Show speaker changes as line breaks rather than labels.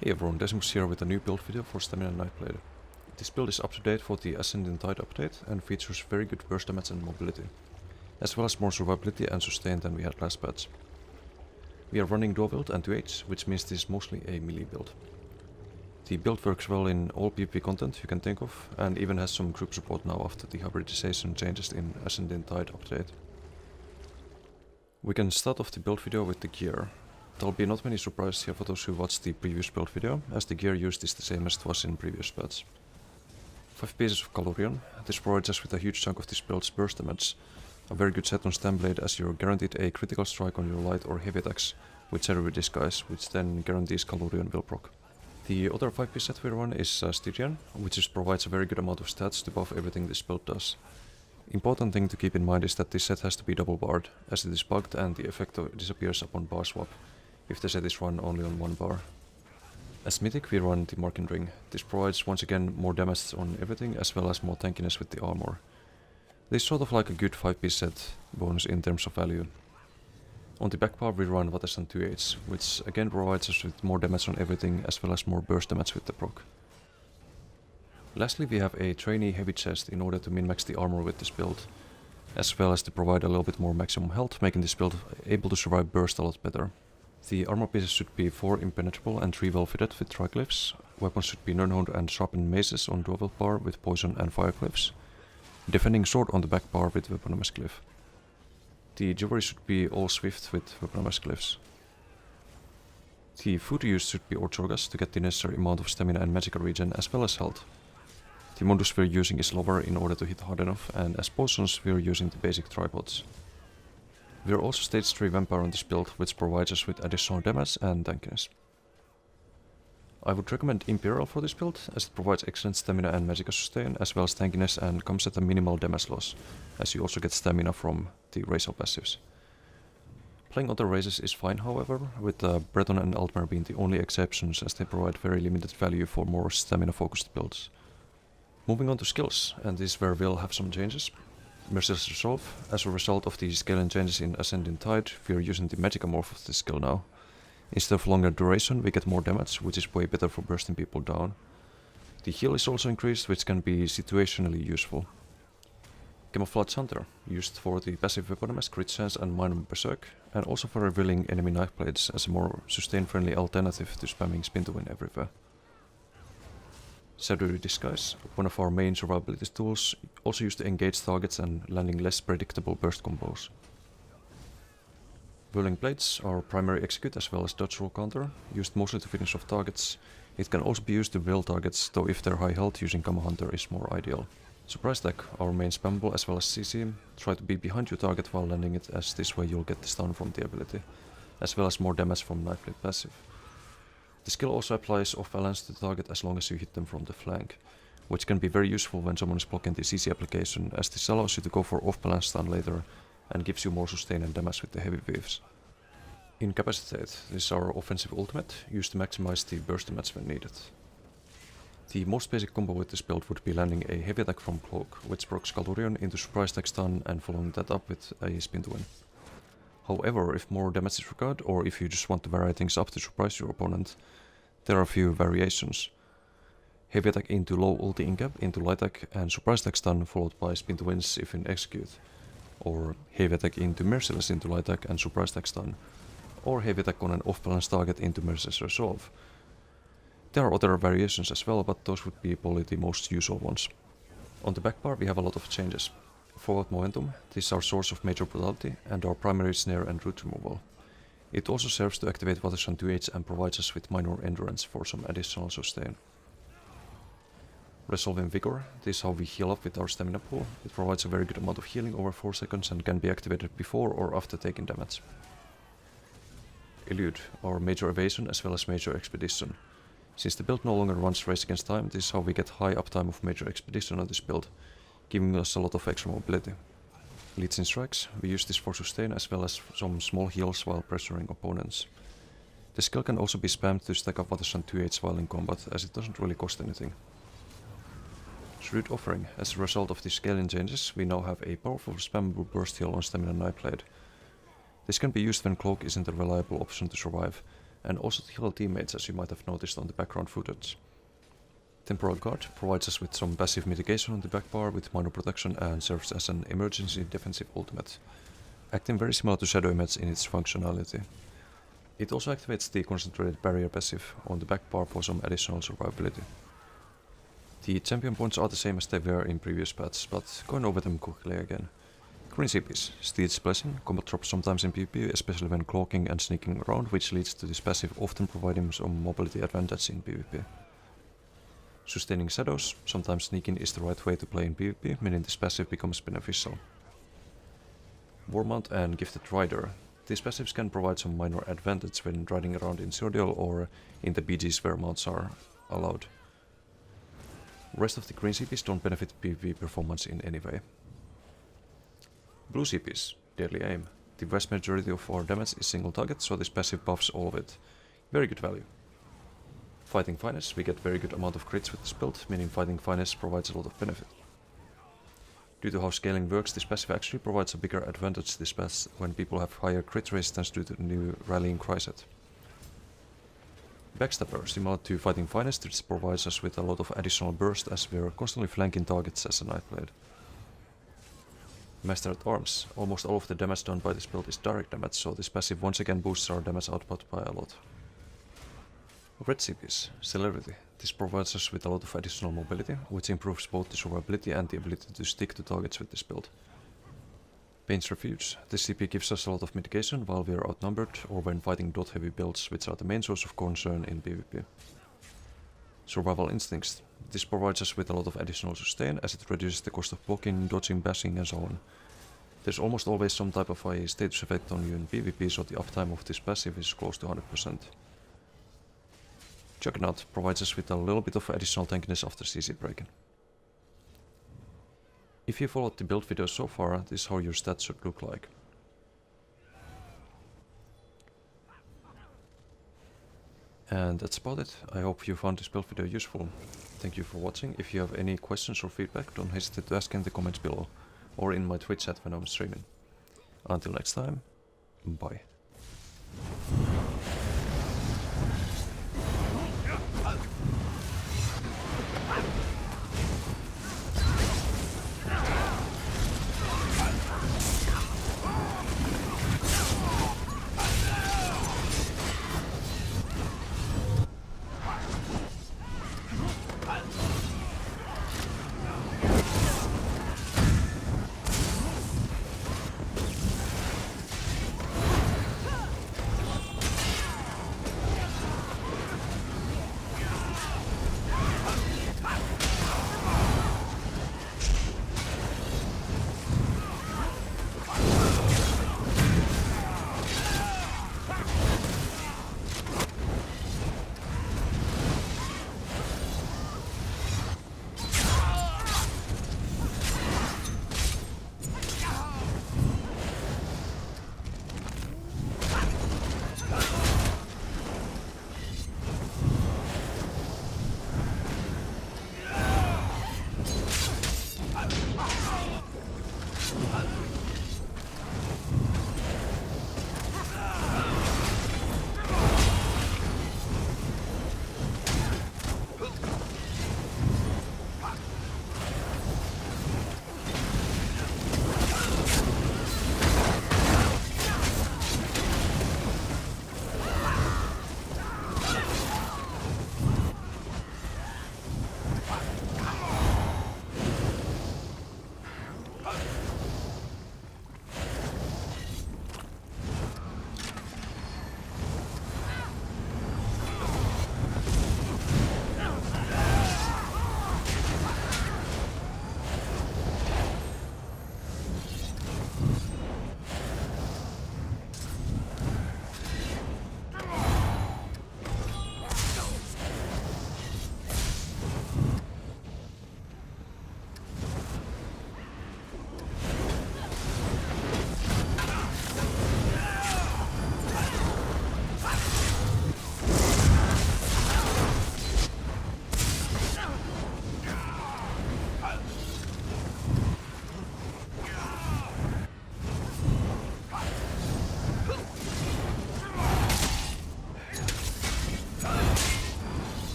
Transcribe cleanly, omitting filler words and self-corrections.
Hey everyone, Decimus here with a new build video for Stamina Nightblade. This build is up to date for the Ascending Tide update and features very good burst damage and mobility, as well as more survivability and sustain than we had last patch. We are running dual build and 2H, which means this is mostly a melee build. The build works well in all PvP content you can think of, and even has some group support now after the hybridization changes in Ascending Tide update. We can start off the build video with the gear. There will be not many surprises here for those who watched the previous build video, as the gear used is the same as it was in previous patch. 5 pieces of Calorion. This provides us with a huge chunk of this build's burst damage. A very good set on Stamina Nightblade, as you're guaranteed a critical strike on your light or heavy attacks with Shadowy Disguise, which then guarantees Calorion will proc. The other 5-piece set we run is Stygian, which provides a very good amount of stats to buff everything this build does. Important thing to keep in mind is that this set has to be double barred, as it is bugged and the effect disappears upon bar swap, if the set is run only on one bar. As Mythic we run the Marking Ring. This provides once again more damage on everything as well as more tankiness with the armor. This is sort of like a good 5-piece set bonus in terms of value. On the back bar we run Vatesan 2H, which again provides us with more damage on everything as well as more burst damage with the proc. Lastly we have a trainee heavy chest in order to min-max the armor with this build, as well as to provide a little bit more maximum health, making this build able to survive burst a lot better. The armor pieces should be 4 impenetrable and 3 well fitted with triglyphs. Weapons should be non-honed and sharpened maces on dual bar with poison and fire glyphs. Defending sword on the back bar with weaponymous glyph. The jewelry should be all swift with weaponymous glyphs. The food used should be Orchorgas to get the necessary amount of stamina and magical regen as well as health. The Mundus we are using is lower in order to hit hard enough, and as potions we are using the basic tripods. We are also stage 3 vampire on this build, which provides us with additional damage and tankiness. I would recommend Imperial for this build, as it provides excellent stamina and magical sustain, as well as tankiness, and comes at a minimal damage loss, as you also get stamina from the racial passives. Playing other races is fine however, with Breton and Altmer being the only exceptions, as they provide very limited value for more stamina focused builds. Moving on to skills, and this is where we'll have some changes. Merciless Resolve. As a result of the scaling changes in Ascending Tide, we are using the Magica morph of this skill now. Instead of longer duration, we get more damage, which is way better for bursting people down. The heal is also increased, which can be situationally useful. Camouflage Hunter, used for the passive weaponymous crit chance and minor berserk, and also for revealing enemy knife blades as a more sustain-friendly alternative to spamming spin to win everywhere. Shadowy Disguise, one of our main survivability tools, also used to engage targets and landing less predictable burst combos. Whirling Blades, our primary execute as well as dodge roll counter, used mostly to finish off targets. It can also be used to whirl targets, though if they're high health using Camo Hunter is more ideal. Surprise Attack, our main spammable as well as CC, try to be behind your target while landing it, as this way you'll get the stun from the ability, as well as more damage from Nightblade passive. The skill also applies off balance to the target as long as you hit them from the flank, which can be very useful when someone is blocking the CC application, as this allows you to go for off balance stun later and gives you more sustain and damage with the heavy waves. Incapacitate, this is our offensive ultimate, used to maximize the burst damage when needed. The most basic combo with this build would be landing a heavy attack from Cloak, which procs Calorion into surprise attack stun and following that up with a spin to win. However, if more damage is required, or if you just want to vary things up to surprise your opponent, there are a few variations. Heavy attack into low ulti incap into light attack and surprise attack stun followed by spin to wins if in execute. Or heavy attack into merciless into light attack and surprise attack stun. Or heavy attack on an off balance target into merciless resolve. There are other variations as well, but those would be probably the most usual ones. On the back bar we have a lot of changes. Forward Momentum, this is our source of major brutality and our primary snare and root removal. It also serves to activate Vatesan 2H and provides us with minor endurance for some additional sustain. Resolving Vigor, this is how we heal up with our stamina pool. It provides a very good amount of healing over 4 seconds and can be activated before or after taking damage. Elude, our major evasion as well as major expedition. Since the build no longer runs race against time, this is how we get high uptime of major expedition on this build, giving us a lot of extra mobility. Leech in Strikes, we use this for sustain as well as some small heals while pressuring opponents. The skill can also be spammed to stack up Vatesan 2H while in combat, as it doesn't really cost anything. Shrewd Offering, as a result of the scaling changes, we now have a powerful spammable burst heal on Stamina Nightblade. This can be used when Cloak isn't a reliable option to survive, and also to heal teammates, as you might have noticed on the background footage. Temporal Guard provides us with some passive mitigation on the back bar with minor protection and serves as an emergency defensive ultimate, acting very similar to Shadow Image in its functionality. It also activates the concentrated barrier passive on the back bar for some additional survivability. The champion points are the same as they were in previous patches, but going over them quickly again. Green CPs, Steed's Blessing, combat drops sometimes in PvP, especially when cloaking and sneaking around, which leads to this passive often providing some mobility advantage in PvP. Sustaining Shadows, sometimes sneaking is the right way to play in PvP, meaning this passive becomes beneficial. Warmount and Gifted Rider, these passives can provide some minor advantage when riding around in Surdial or in the BGs where mounts are allowed. Rest of the green CPs don't benefit PvP performance in any way. Blue CPs, Deadly Aim. The vast majority of our damage is single target, so this passive buffs all of it. Very good value. Fighting Finesse, we get very good amount of crits with this build, meaning Fighting Finesse provides a lot of benefit. Due to how scaling works, this passive actually provides a bigger advantage this pass when people have higher crit resistance due to the new Rallying Cry set. Backstabber, similar to Fighting Finesse, this provides us with a lot of additional burst as we're constantly flanking targets as a Nightblade. Master at Arms, almost all of the damage done by this build is direct damage, so this passive once again boosts our damage output by a lot. Red CPs, Celerity. This provides us with a lot of additional mobility, which improves both the survivability and the ability to stick to targets with this build. Pain's Refuge. This CP gives us a lot of mitigation while we are outnumbered or when fighting dot heavy builds, which are the main source of concern in PvP. Survival Instincts. This provides us with a lot of additional sustain as it reduces the cost of blocking, dodging, bashing and so on. There's almost always some type of a status effect on you in PvP, so the uptime of this passive is close to 100%. Juggernaut provides us with a little bit of additional tankiness after CC breaking. If you followed the build video so far, this is how your stats should look like. And that's about it. I hope you found this build video useful. Thank you for watching. If you have any questions or feedback, don't hesitate to ask in the comments below or in my Twitch chat when I'm streaming. Until next time, bye.